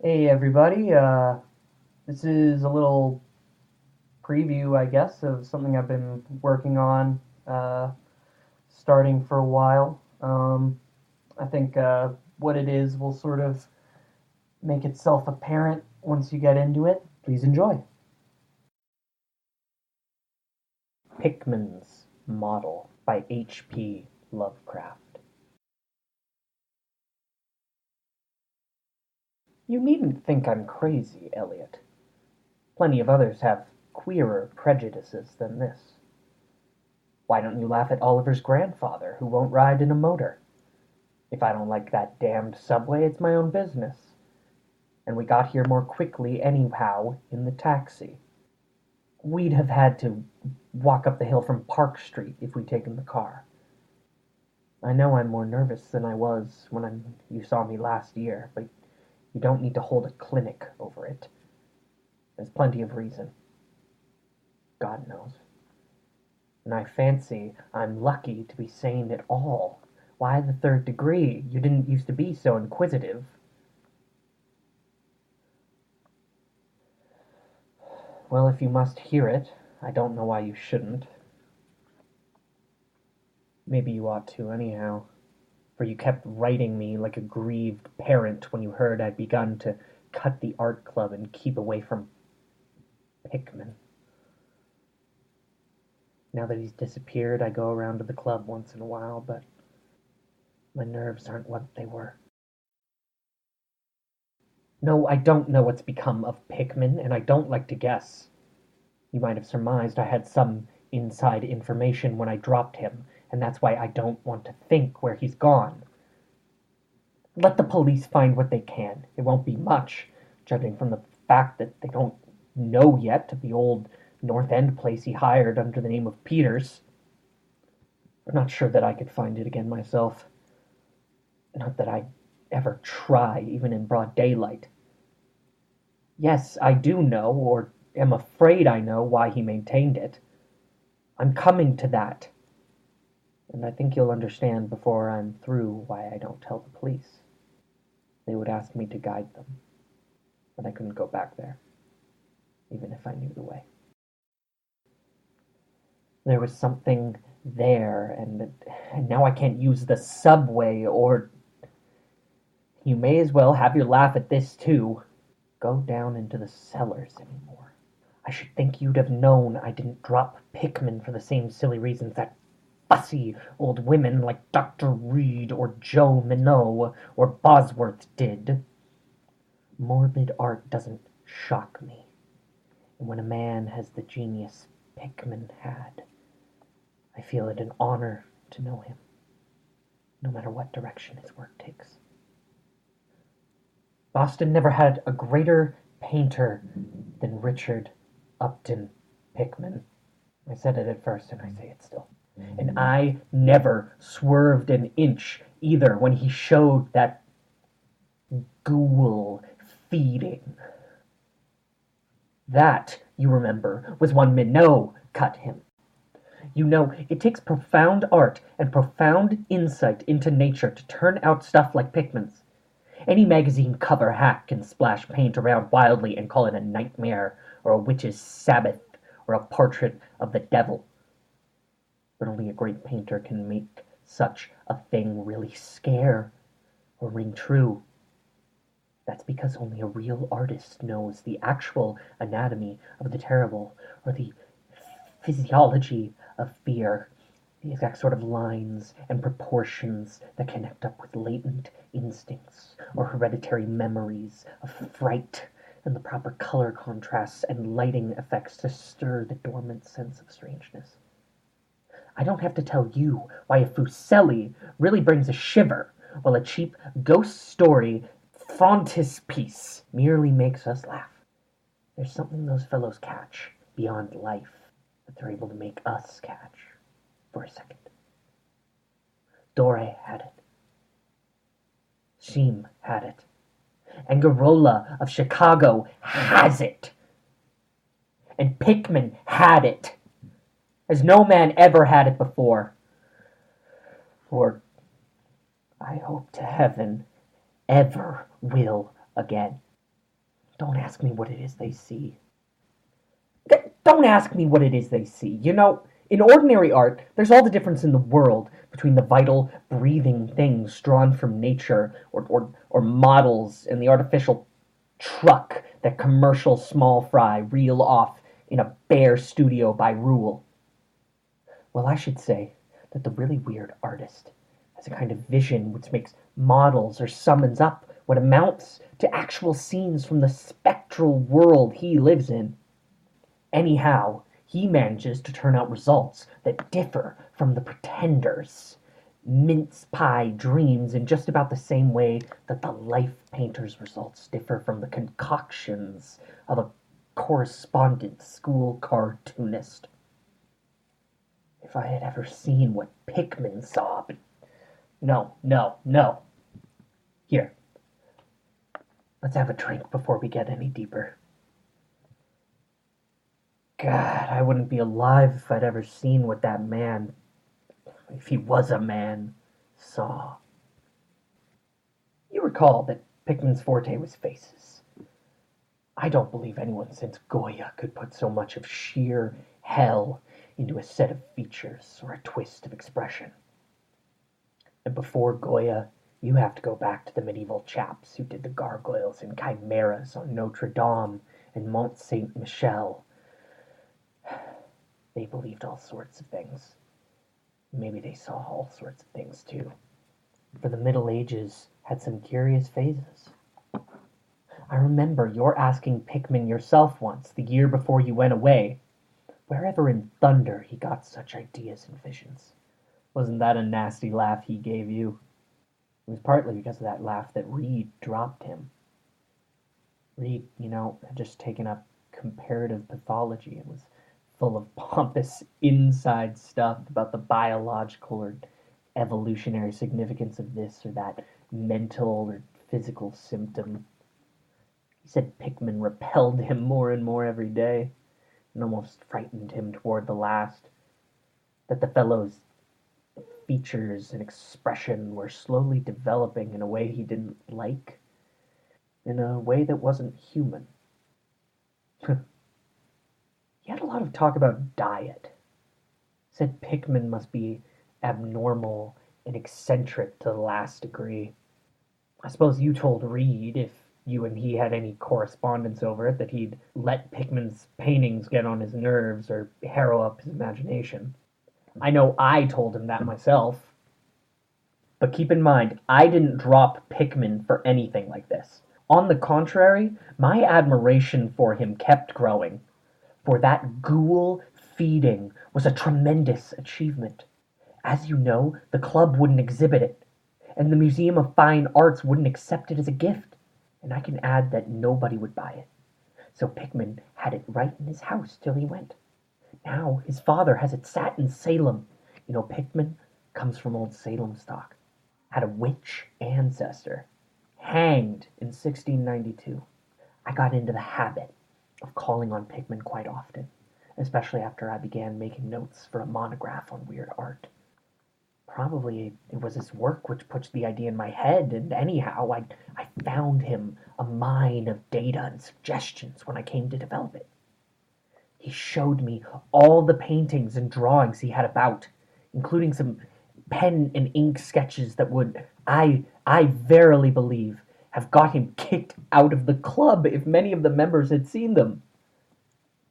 Hey everybody, this is a little preview, I guess, of something I've been working on, starting for a while. I think what it is will sort of make itself apparent once you get into it. Please enjoy. Pickman's Model by H.P. Lovecraft. You needn't think I'm crazy, Elliot. Plenty of others have queerer prejudices than this. Why don't you laugh at Oliver's grandfather, who won't ride in a motor? If I don't like that damned subway, it's my own business. And we got here more quickly anyhow in the taxi. We'd have had to walk up the hill from Park Street if we'd taken the car. I know I'm more nervous than I was when you saw me last year, but you don't need to hold a clinic over it. There's plenty of reason. God knows. And I fancy I'm lucky to be sane at all. Why the third degree? You didn't used to be so inquisitive. Well, if you must hear it, I don't know why you shouldn't. Maybe you ought to, anyhow, for you kept writing me like a grieved parent when you heard I'd begun to cut the art club and keep away from Pickman. Now that he's disappeared, I go around to the club once in a while, but my nerves aren't what they were. No, I don't know what's become of Pickman, and I don't like to guess. You might have surmised I had some inside information when I dropped him, and that's why I don't want to think where he's gone. Let the police find what they can. It won't be much, judging from the fact that they don't know yet of the old North End place he hired under the name of Peters. I'm not sure that I could find it again myself. Not that I ever try, even in broad daylight. Yes, I do know, or am afraid I know, why he maintained it. I'm coming to that. And I think you'll understand before I'm through why I don't tell the police. They would ask me to guide them, but I couldn't go back there, even if I knew the way. There was something there, and now I can't use the subway, or... You may as well have your laugh at this, too. Go down into the cellars anymore. I should think you'd have known I didn't drop Pickman for the same silly reasons that fussy old women like Dr. Reed or Joe Minot or Bosworth did. Morbid art doesn't shock me. And when a man has the genius Pickman had, I feel it an honor to know him, no matter what direction his work takes. Boston never had a greater painter than Richard Upton Pickman. I said it at first, and I say it still. And I never swerved an inch either when he showed that ghoul feeding. That, you remember, was when Minot cut him. You know, it takes profound art and profound insight into nature to turn out stuff like Pickman's. Any magazine cover hack can splash paint around wildly and call it a nightmare, or a witch's sabbath, or a portrait of the devil. But only a great painter can make such a thing really scare, or ring true. That's because only a real artist knows the actual anatomy of the terrible, or the physiology of fear, the exact sort of lines and proportions that connect up with latent instincts or hereditary memories of fright, and the proper color contrasts and lighting effects to stir the dormant sense of strangeness. I don't have to tell you why a Fuseli really brings a shiver, while a cheap ghost story frontispiece merely makes us laugh. There's something those fellows catch beyond life that they're able to make us catch for a second. Dore had it. Sheem had it. Angarola of Chicago has it. And Pickman had it, as no man ever had it before. Or, I hope to heaven, ever will again. Don't ask me what it is they see. Don't ask me what it is they see. You know, in ordinary art, there's all the difference in the world between the vital, breathing things drawn from nature or models and the artificial truck that commercial small fry reel off in a bare studio by rule. Well, I should say that the really weird artist has a kind of vision which makes models or summons up what amounts to actual scenes from the spectral world he lives in. Anyhow, he manages to turn out results that differ from the pretenders' mince pie dreams in just about the same way that the life painter's results differ from the concoctions of a correspondent school cartoonist. If I had ever seen what Pickman saw, but no, no, no. Here, let's have a drink before we get any deeper. God, I wouldn't be alive if I'd ever seen what that man, if he was a man, saw. You recall that Pickman's forte was faces. I don't believe anyone since Goya could put so much of sheer hell into a set of features or a twist of expression. And before Goya, you have to go back to the medieval chaps who did the gargoyles and chimeras on Notre Dame and Mont Saint Michel. They believed all sorts of things. Maybe they saw all sorts of things too. For the Middle Ages had some curious phases. I remember your asking Pickman yourself once, the year before you went away, wherever in thunder he got such ideas and visions. Wasn't that a nasty laugh he gave you? It was partly because of that laugh that Reed dropped him. Reed, had just taken up comparative pathology and was full of pompous inside stuff about the biological or evolutionary significance of this or that mental or physical symptom. He said Pickman repelled him more and more every day, and almost frightened him toward the last. That the fellow's features and expression were slowly developing in a way he didn't like, in a way that wasn't human. He had a lot of talk about diet. Said Pickman must be abnormal and eccentric to the last degree. I suppose you told Reed, if you and he had any correspondence over it, that he'd let Pickman's paintings get on his nerves or harrow up his imagination. I know I told him that myself. But keep in mind, I didn't drop Pickman for anything like this. On the contrary, my admiration for him kept growing. For that ghoul feeding was a tremendous achievement. As you know, the club wouldn't exhibit it, and the Museum of Fine Arts wouldn't accept it as a gift, and I can add that nobody would buy it. So Pickman had it right in his house till he went. Now his father has it sat in Salem. Pickman comes from old Salem stock. Had a witch ancestor. Hanged in 1692. I got into the habit of calling on Pickman quite often, especially after I began making notes for a monograph on weird art. Probably it was his work which put the idea in my head, and anyhow, I found him a mine of data and suggestions when I came to develop it. He showed me all the paintings and drawings he had about, including some pen and ink sketches that would, I verily believe, have got him kicked out of the club if many of the members had seen them.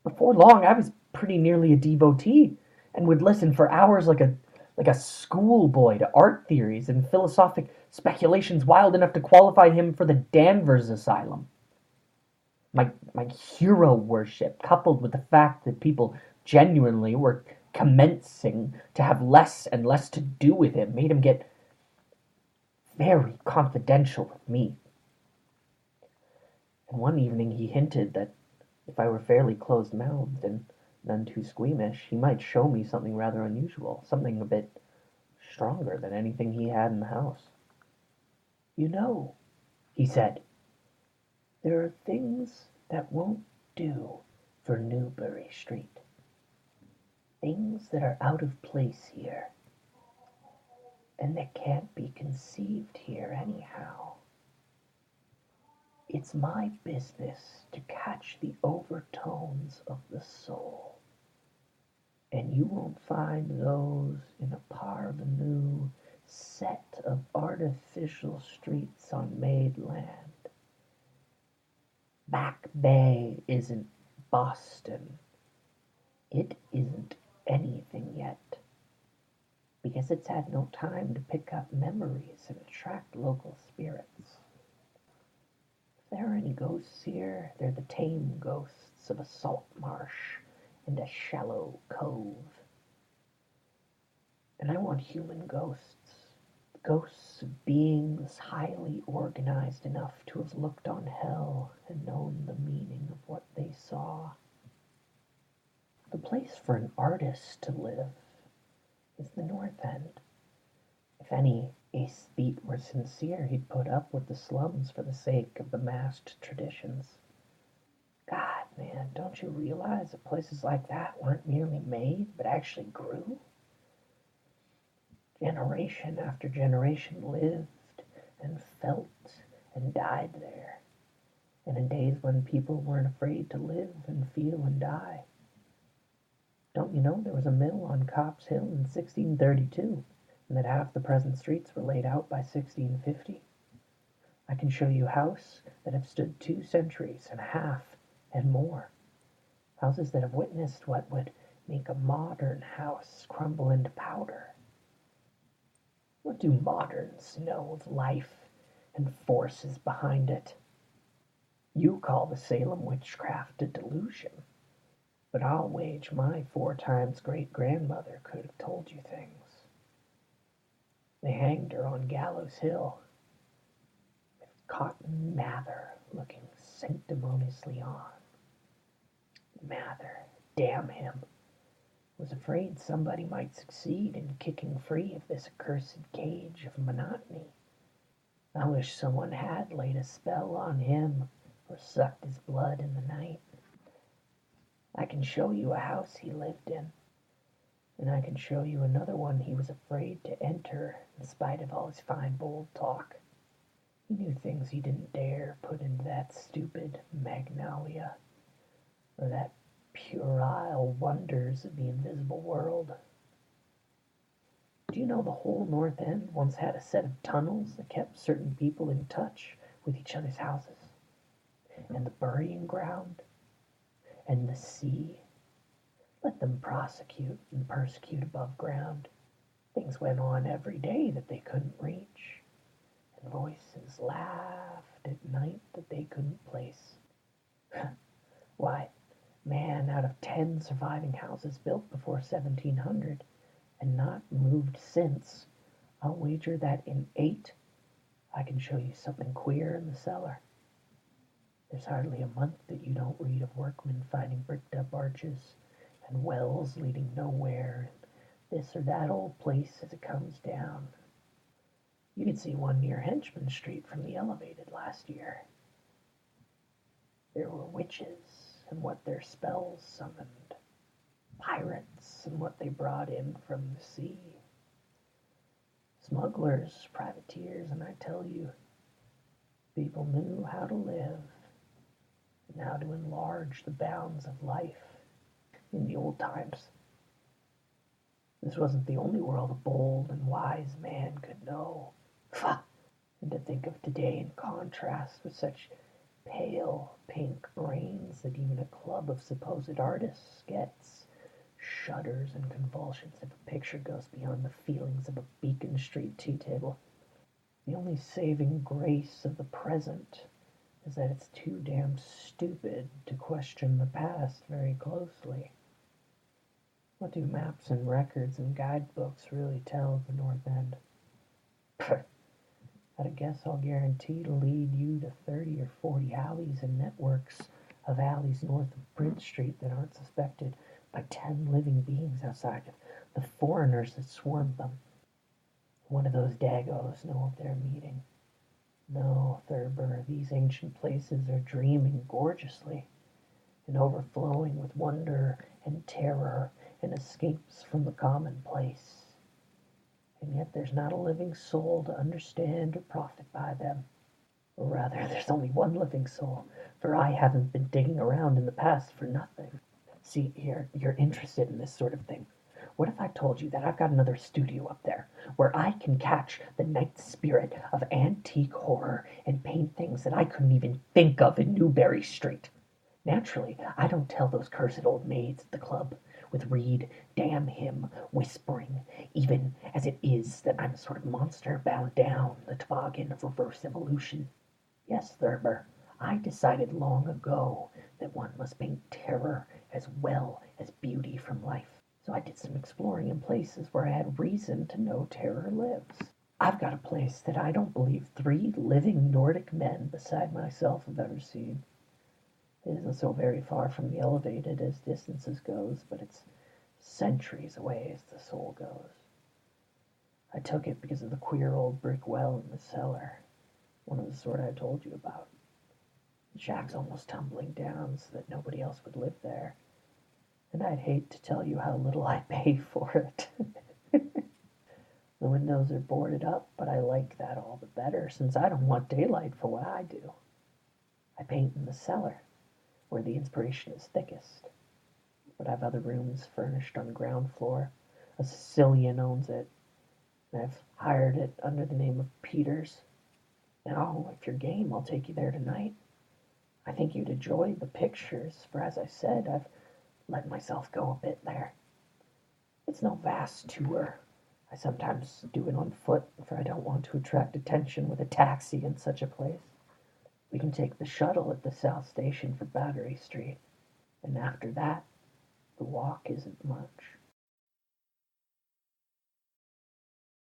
Before long, I was pretty nearly a devotee, and would listen for hours like a schoolboy to art theories and philosophic speculations wild enough to qualify him for the Danvers Asylum. My hero worship, coupled with the fact that people genuinely were commencing to have less and less to do with him, made him get very confidential with me. And one evening he hinted that if I were fairly closed-mouthed and none too squeamish, he might show me something rather unusual, something a bit stronger than anything he had in the house. He said, there are things that won't do for Newbury Street. Things that are out of place here, and that can't be conceived here anyhow. It's my business to catch the overtones of the soul, and you won't find those in a parvenu set of artificial streets on made land. Back Bay isn't Boston. It isn't anything yet, because it's had no time to pick up memories and attract local spirits. If there are any ghosts here, they're the tame ghosts of a salt marsh and a shallow cove. And I want human ghosts, ghosts of beings highly organized enough to have looked on hell and known the meaning of what they saw. The place for an artist to live is the North End. If any aesthete were sincere, he'd put up with the slums for the sake of the massed traditions. God, man, don't you realize that places like that weren't merely made, but actually grew? Generation after generation lived and felt and died there, and in days when people weren't afraid to live and feel and die. Don't you know there was a mill on Copp's Hill in 1632, and that half the present streets were laid out by 1650? I can show you houses that have stood 2 centuries and a half and more. Houses that have witnessed what would make a modern house crumble into powder. What do moderns know of life and forces behind it? You call the Salem witchcraft a delusion. But I'll wager my 4 times great-grandmother could have told you things. They hanged her on Gallows Hill, with Cotton Mather looking sanctimoniously on. Mather, damn him, was afraid somebody might succeed in kicking free of this accursed cage of monotony. I wish someone had laid a spell on him or sucked his blood in the night. I can show you a house he lived in, and I can show you another one he was afraid to enter in spite of all his fine bold talk. He knew things he didn't dare put into that stupid Magnolia, or that puerile wonders of the invisible world. Do you know the whole North End once had a set of tunnels that kept certain people in touch with each other's houses? And the burying ground? And the sea? Let them prosecute and persecute above ground. Things went on every day that they couldn't reach, and voices laughed at night that they couldn't place. Why, man, out of 10 surviving houses built before 1700 and not moved since, I'll wager that in 8 I can show you something queer in the cellar. There's hardly a month that you don't read of workmen finding bricked up arches and wells leading nowhere, and this or that old place as it comes down. You could see one near Henchman Street from the elevated last year. There were witches and what their spells summoned, pirates and what they brought in from the sea, smugglers, privateers, and I tell you, people knew how to live and how to enlarge the bounds of life in the old times. This wasn't the only world a bold and wise man could know. And to think of today in contrast with such pale pink brains that even a club of supposed artists gets shudders and convulsions if a picture goes beyond the feelings of a Beacon Street tea table. The only saving grace of the present is that it's too damn stupid to question the past very closely. What do maps and records and guidebooks really tell of the North End? At a guess, I'll guarantee to lead you to 30 or 40 alleys and networks of alleys north of Bridge Street that aren't suspected by 10 living beings outside of the foreigners that swarm them. One of those dagos know of their meeting. No, Thurber, these ancient places are dreaming gorgeously and overflowing with wonder and terror and escapes from the commonplace. And yet there's not a living soul to understand or profit by them. Or rather, there's only one living soul, for I haven't been digging around in the past for nothing. See, you're interested in this sort of thing. What if I told you that I've got another studio up there, where I can catch the night spirit of antique horror and paint things that I couldn't even think of in Newbury Street? Naturally, I don't tell those cursed old maids at the club, with Reed, damn him, whispering, even as it is, that I'm a sort of monster bound down the toboggan of reverse evolution. Yes, Thurber, I decided long ago that one must paint terror as well as beauty from life. So I did some exploring in places where I had reason to know terror lives. I've got a place that I don't believe 3 living Nordic men beside myself have ever seen. It isn't so very far from the elevated as distances goes, but it's centuries away as the soul goes. I took it because of the queer old brick well in the cellar, one of the sort I told you about. The shack's almost tumbling down so that nobody else would live there, and I'd hate to tell you how little I pay for it. The windows are boarded up, but I like that all the better, since I don't want daylight for what I do. I paint in the cellar, where the inspiration is thickest, but I've other rooms furnished on the ground floor. A Sicilian owns it, and I've hired it under the name of Peters. Now, if you're game, I'll take you there tonight. I think you'd enjoy the pictures, for as I said, I've let myself go a bit there. It's no vast tour. I sometimes do it on foot, for I don't want to attract attention with a taxi in such a place. We can take the shuttle at the South Station for Battery Street, and after that, the walk isn't much.